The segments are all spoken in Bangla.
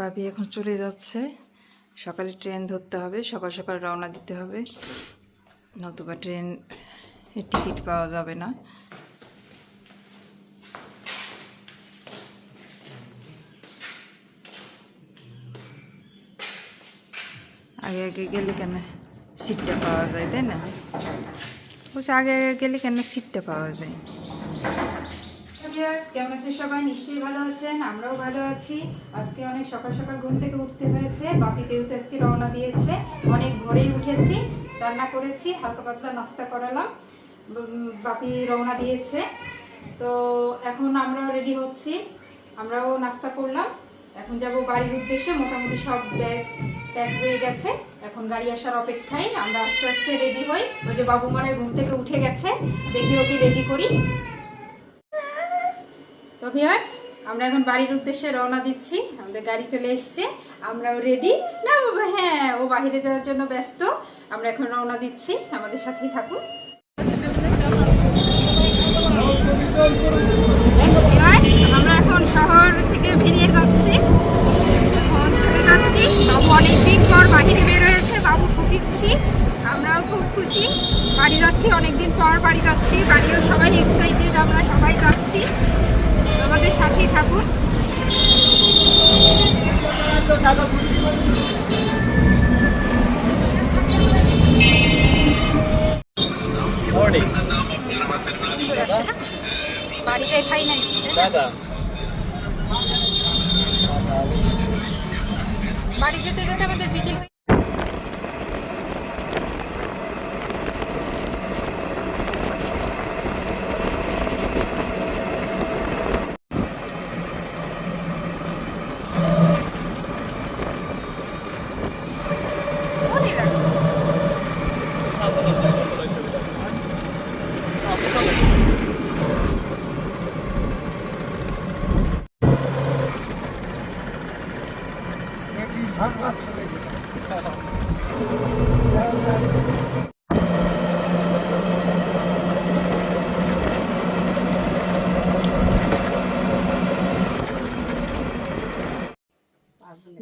ভাবি এখন চলে যাচ্ছে। সকালে ট্রেন ধরতে হবে, সকাল সকাল রওনা দিতে হবে, নতুবা ট্রেনের টিকিট পাওয়া যাবে না। আগে আগে গেলে কেন সিটটা পাওয়া যায়, তাই না? বলছি আগে আগে গেলে কেন সিটটা পাওয়া যায়। কেমন আছেন সবাই? নিশ্চয়ই ভালো আছেন, আমরাও ভালো আছি। আজকে অনেক সকাল সকাল ঘুম থেকে উঠতে হয়েছে। বাপি যেহেতু আজকে রওনা দিয়েছে, অনেক ভোরেই উঠেছি, রান্না করেছি, হালকা পাতলা নাস্তা করালাম। বাপি রওনা দিয়েছে, তো এখন আমরাও রেডি হচ্ছি, আমরাও নাস্তা করলাম। এখন যাব বাড়ির উদ্দেশ্যে। মোটামুটি সব ব্যাগ প্যাক হয়ে গেছে, এখন গাড়ি আসার অপেক্ষায়। আমরা আস্তে আস্তে রেডি হই। ওই যে বাবু মনে ঘুম থেকে উঠে গেছে, দেখি ওকে রেডি করি। তো ভিউয়ার্স, আমরা এখন বাড়ির উদ্দেশ্যে রওনা দিচ্ছি। আমাদের গাড়ি চলে এসছে, আমরাও রেডি। না বাবা, হ্যাঁ, ও বাইরে যাওয়ার জন্য ব্যস্ত। আমরা এখন রওনা দিচ্ছি, আমাদের সাথেই থাকুন। আমরা এখন শহর থেকে বেরিয়ে যাচ্ছি, বাবু অনেকদিন পর বাহিরে বের হয়েছে, বাবু খুবই খুশি, আমরাও খুব খুশি। বাড়ি যাচ্ছি, অনেকদিন পর বাড়ি যাচ্ছি, বাড়িও সবাই এক্সাইটেড, আমরা সবাই যাচ্ছি। আমাদের সাথেই থাকুন। বাড়ি যাই খাই নাই বাড়ি যেতে যেতে আমাদের বিকেল হয়ে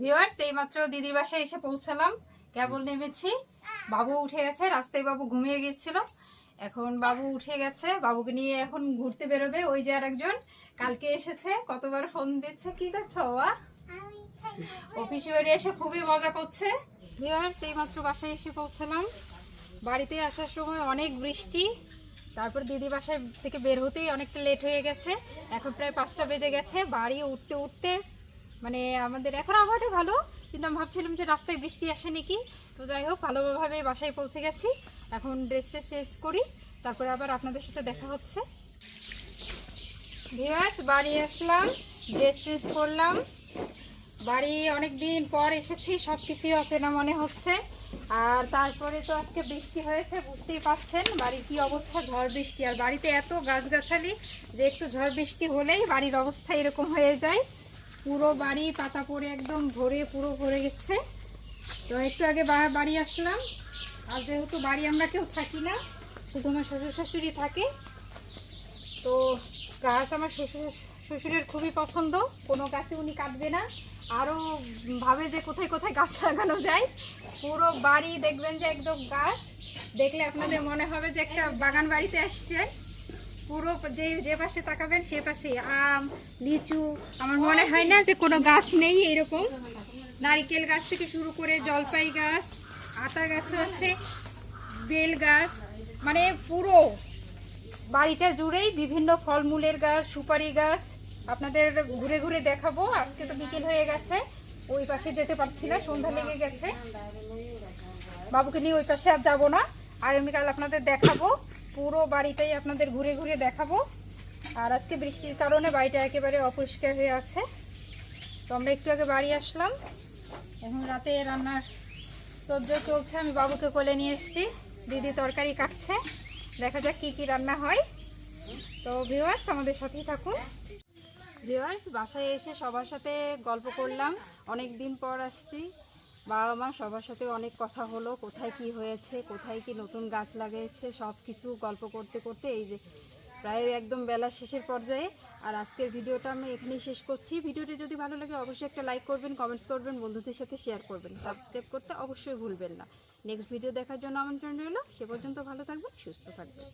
ভিউয়ার্স, এইমাত্র দিদির বাসায় এসে পৌঁছালাম, কেবল নেমেছি। বাবু উঠে গেছে, রাস্তায় বাবু ঘুমিয়ে গেছিল, এখন বাবু উঠে গেছে, বাবুকে নিয়ে এখন ঘুরতে বেরোবে। ওই যে আর একজন কালকে এসেছে, কতবার ফোন দিচ্ছে। কি করছো বাবা? অফিসে বাড়ি এসে খুবই মজা করছে। ভিউয়ার্স, এইমাত্র বাসায় এসে পৌঁছালাম। বাড়িতে আসার সময় অনেক বৃষ্টি, তারপর দিদি বাসায় থেকে বের হতেই অনেকটা লেট হয়ে গেছে, এখন প্রায় 5টা বেজে গেছে। বাড়ি উঠতে উঠতে মানে আমাদের এখন আবহাওয়াটা ভালো, কিন্তু আমি ভাবছিলাম যে রাস্তায় বৃষ্টি আসে নাকি। তো যাই হোক, ভালোভাবে বাসায় পৌঁছে গেছি। এখন ড্রেসটা চেঞ্জ করি, তারপরে আবার আপনাদের সাথে দেখা হচ্ছে। ভিউয়ার্স, বাড়ি আসলাম, ড্রেস চেঞ্জ করলাম। বাড়ি অনেক দিন পর এসেছি, সব কিছুই অচেনা মনে হচ্ছে। আর তারপরে তো আজকে বৃষ্টি হয়েছে, বুঝতেই পারছেন বাড়ির কি অবস্থা, ঝড় বৃষ্টি। আর বাড়িতে এত গাছগাছালি যে একটু ঝড় বৃষ্টি হলেই বাড়ির অবস্থা এরকম হয়ে যায়। পুরো বাড়ি পাতা পড়ে একদম পুরো ভরে গেছে। তো একটু আগে বাড়ি আসলাম। আর যেহেতু বাড়ি আমরা কেউ থাকি না, শুধু আমার শ্বশুর শাশুড়ি থাকে, তো গাছ আমার শ্বশুরের খুবই পছন্দ, কোনো গাছে উনি কাটবে না। আরও ভাবে যে কোথায় কোথায় গাছ লাগানো যায়। পুরো বাড়ি দেখবেন যে একদম গাছ, দেখলে আপনাদের মনে হবে যে একটা বাগান বাড়িতে আসছে। পুরো যে পাশে তাকাবেন সে পাশে আম, লিচু, আমার মনে হয় না যে কোনো গাছ নেই এরকম। নারিকেল গাছ থেকে শুরু করে জলপাই গাছ, আতা গাছও আছে, বেল গাছ, মানে পুরো বাড়িটা জুড়েই বিভিন্ন ফলমূলের গাছ, সুপারি গাছ। আপনাদের ঘুরে ঘুরে দেখাবো। আজকে তো বিকেল হয়ে গেছে, ওই পাশে যেতে পারছি না, সন্ধ্যা লেগে গেছে। বাবুকে নিয়ে ওই পাশে আর যাবো না, আগামীকাল আপনাদের দেখাবো। পুরো বাড়িটাই আপনাদের ঘুরে ঘুরে দেখাবো। আর আজকে বৃষ্টির কারণে বাড়িটা একেবারে অপরিষ্কার হয়ে আছে। তো আমরা একটু আগে বাড়ি আসলাম, এখন রাতে রান্নার তোড়জোড় চলছে। আমি বাবুকে কোলে নিয়ে এসেছি, দিদি তরকারি কাটছে, দেখা যাক কি কি রান্না হয়। তো ভিউয়ার্স, আমাদের সাথেই থাকুন। ভিউয়ার্স, বাসায় এসে সবার সাথে গল্প করলাম, অনেক দিন পর আসছি। বাবা মা সবার সাথে অনেক কথা হলো, কোথায় কি হয়েছে, কোথায় কি নতুন গাছ লাগিয়েছে, সব কিছু গল্প করতে করতে এই যে প্রায় একদম বেলা শেষের পর্যায়ে আর আজকের ভিডিওটা আমি এখানেই শেষ করছি। ভিডিওটি যদি ভালো লাগে অবশ্যই একটা লাইক করবেন, কমেন্টস করবেন, বন্ধুদের সাথে শেয়ার করবেন, সাবস্ক্রাইব করতে অবশ্যই ভুলবেন না। নেক্সট ভিডিও দেখার জন্য আমন্ত্রণ রইল। সে পর্যন্ত ভালো থাকবেন, সুস্থ থাকবেন।